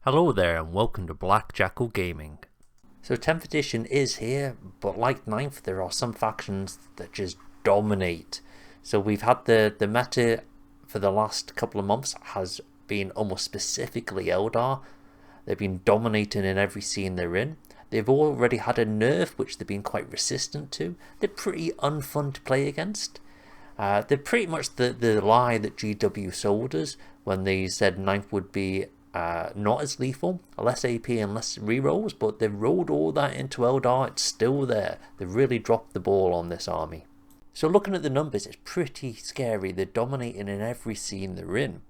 Hello there and welcome to Black Jackal Gaming. So 10th edition is here, but like 9th there are some factions that just dominate. So we've had the meta for the last couple of months has been almost specifically Eldar. They've been dominating in every scene they're in. They've already had a nerf which they've been quite resistant to. They're pretty unfun to play against. They're pretty much the lie that GW sold us when they said 9th would be not as lethal, less AP and less rerolls, but they've rolled all that into Eldar. It's still there. They've really dropped the ball on this army. So looking at the numbers, it's pretty scary. They're dominating in every scene they're in.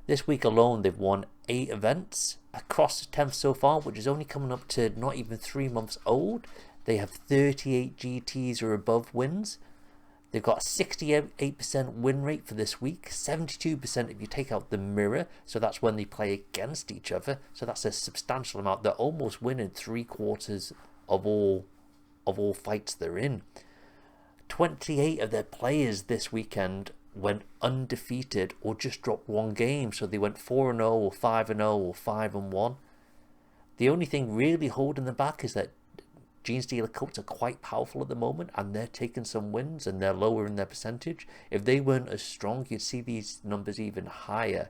This week alone, they've won 8 events across the 10th so far, which is only coming up to not even 3 months old. They have 38 GTs or above wins. They've got a 68% win rate for this week, 72% if you take out the mirror, so that's when they play against each other, so that's a substantial amount. They're almost winning 3/4 of all fights they're in. 28 of their players this weekend went undefeated or just dropped one game, so they went 4-0 or 5-0 or 5-1. The only thing really holding them back is that Genestealer cults are quite powerful at the moment and they're taking some wins and they're lowering their percentage. If they weren't as strong, you'd see these numbers even higher.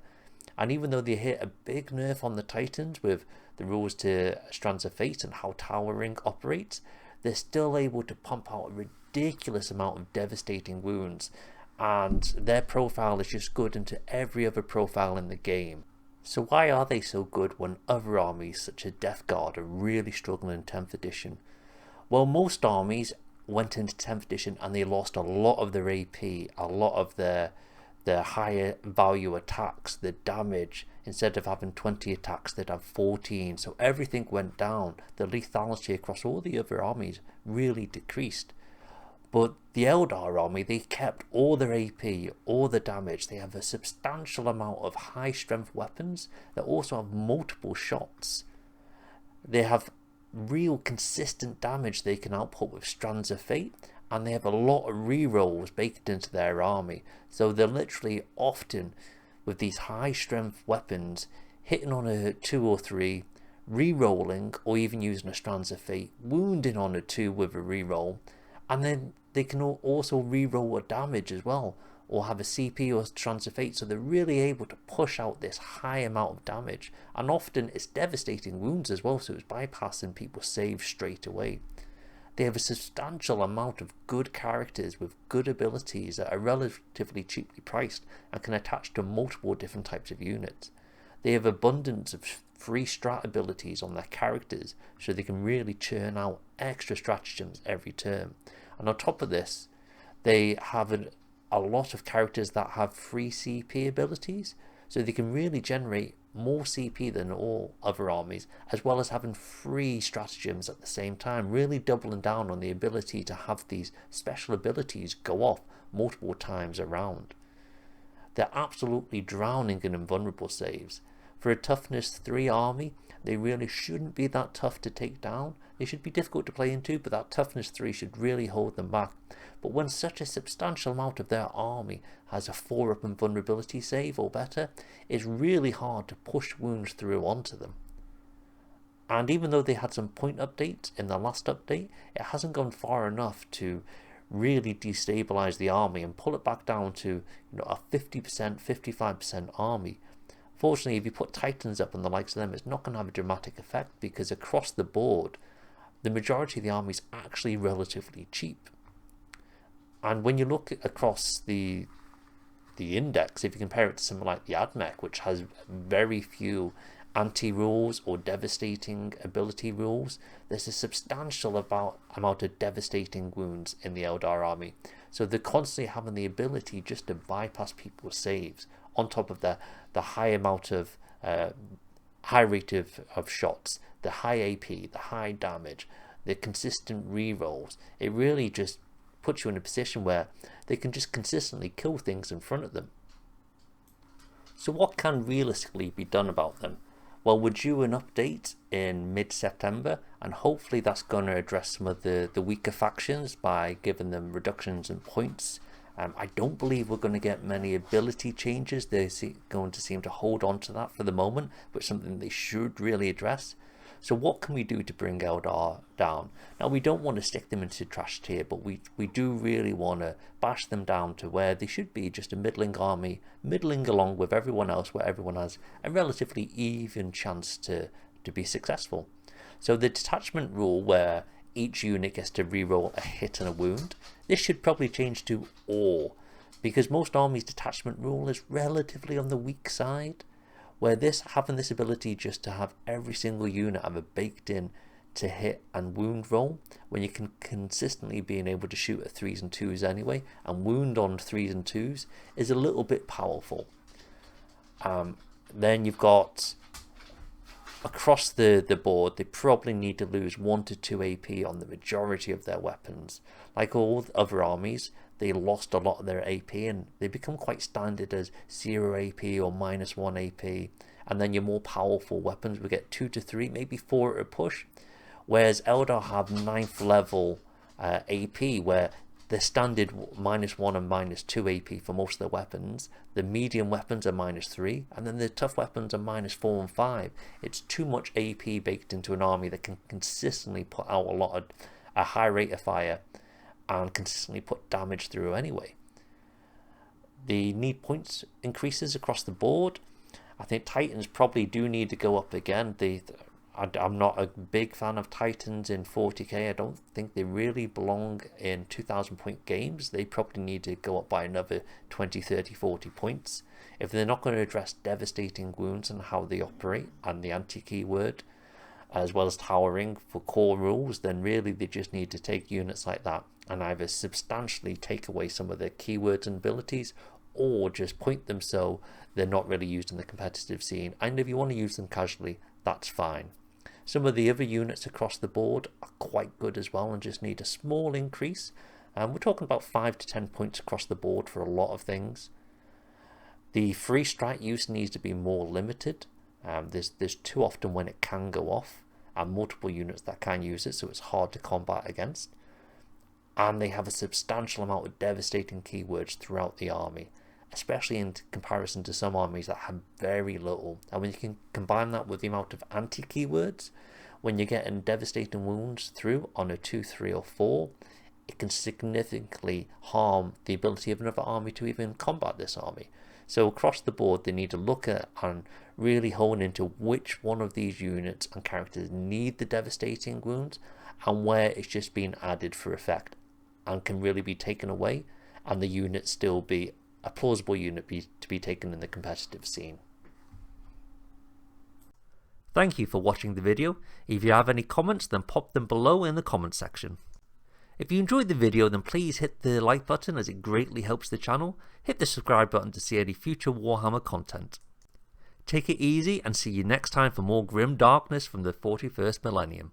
And even though they hit a big nerf on the Titans with the rules to Strands of Fate and how towering operates, they're still able to pump out a ridiculous amount of devastating wounds, and their profile is just good into every other profile in the game. So why are they so good when other armies such as Death Guard are really struggling in 10th edition? Well, most armies went into 10th edition and they lost a lot of their AP, a lot of their higher value attacks, the damage. Instead of having 20 attacks, they'd have 14. So everything went down. The lethality across all the other armies really decreased. But the Eldar army, they kept all their AP, all the damage. They have a substantial amount of high strength weapons that also have multiple shots. They have real consistent damage they can output with Strands of Fate, and they have a lot of rerolls baked into their army. So they're literally often, with these high strength weapons, hitting on a 2 or 3, rerolling, or even using a Strands of Fate, wounding on a 2 with a reroll, and then they can also reroll a damage as well, or have a CP or Strands of Fate, so they're really able to push out this high amount of damage, and often it's devastating wounds as well, so it's bypassing people's saves straight away. They have a substantial amount of good characters with good abilities that are relatively cheaply priced and can attach to multiple different types of units. They have abundance of free strat abilities on their characters, so they can really churn out extra stratagems every turn. And on top of this, they have a lot of characters that have free CP abilities, so they can really generate more CP than all other armies, as well as having free stratagems at the same time, really doubling down on the ability to have these special abilities go off multiple times around. They're absolutely drowning in invulnerable saves. For a toughness 3 army, they really shouldn't be that tough to take down. They should be difficult to play into, but that toughness 3 should really hold them back. But when such a substantial amount of their army has a 4-up invulnerability save or better, it's really hard to push wounds through onto them. And even though they had some point updates in the last update, it hasn't gone far enough to really destabilize the army and pull it back down to a 50%, 55% army. Fortunately, if you put Titans up and the likes of them, it's not going to have a dramatic effect, because across the board, the majority of the army is actually relatively cheap. And when you look across the index, if you compare it to something like the AdMech, which has very few anti-rules or devastating ability rules, there's a substantial amount of devastating wounds in the Eldar army. So they're constantly having the ability just to bypass people's saves, on top of the high amount of high rate of shots, the high AP, the high damage, the consistent rerolls. It really just puts you in a position where they can just consistently kill things in front of them. So what can realistically be done about them? Well, we're due an update in mid-September, and hopefully that's going to address some of the weaker factions by giving them reductions in points, I don't believe we're going to get many ability changes. They're going to seem to hold on to that for the moment, but something they should really address. So what can we do to bring Eldar down? Now, we don't want to stick them into trash tier, but we do really want to bash them down to where they should be, just a middling army, middling along with everyone else, where everyone has a relatively even chance to be successful. So the detachment rule, where each unit gets to reroll a hit and a wound, this should probably change to all, because most armies' detachment rule is relatively on the weak side, where having this ability just to have every single unit have a baked in to hit and wound roll, when you can consistently being able to shoot at 3s and 2s anyway, and wound on 3s and 2s, is a little bit powerful. Then you've got across the board, they probably need to lose 1 to 2 AP on the majority of their weapons. Like all other armies, they lost a lot of their AP, and they become quite standard as 0 AP or -1 AP. And then your more powerful weapons will get 2 to 3, maybe 4 at a push. Whereas Eldar have 9th level AP, where the standard -1 and -2 AP for most of their weapons. The medium weapons are -3, and then the tough weapons are -4 and 5. It's too much AP baked into an army that can consistently put out a high rate of fire and consistently put damage through anyway. They need points increases across the board. I think Titans probably do need to go up again. I'm not a big fan of Titans in 40k. I don't think they really belong in 2,000 point games. They probably need to go up by another 20, 30, 40 points. If they're not going to address devastating wounds and how they operate, and the anti-keyword, as well as towering for core rules, then really they just need to take units like that and either substantially take away some of their keywords and abilities, or just point them so they're not really used in the competitive scene. And if you want to use them casually, that's fine. Some of the other units across the board are quite good as well and just need a small increase. We're talking about 5 to 10 points across the board for a lot of things. The free strike use needs to be more limited. There's too often when it can go off, and multiple units that can use it, so it's hard to combat against. And they have a substantial amount of devastating keywords throughout the army, especially in comparison to some armies that have very little. And when you can combine that with the amount of anti-keywords, when you're getting devastating wounds through on a 2, 3 or 4, it can significantly harm the ability of another army to even combat this army. So across the board, they need to look at and really hone into which one of these units and characters need the devastating wounds, and where it's just being added for effect and can really be taken away, and the unit still be a plausible unit to be taken in the competitive scene. Thank you for watching the video. If you have any comments, then pop them below in the comment section. If you enjoyed the video, then please hit the like button, as it greatly helps the channel. Hit the subscribe button to see any future Warhammer content. Take it easy, and see you next time for more grim darkness from the 41st millennium.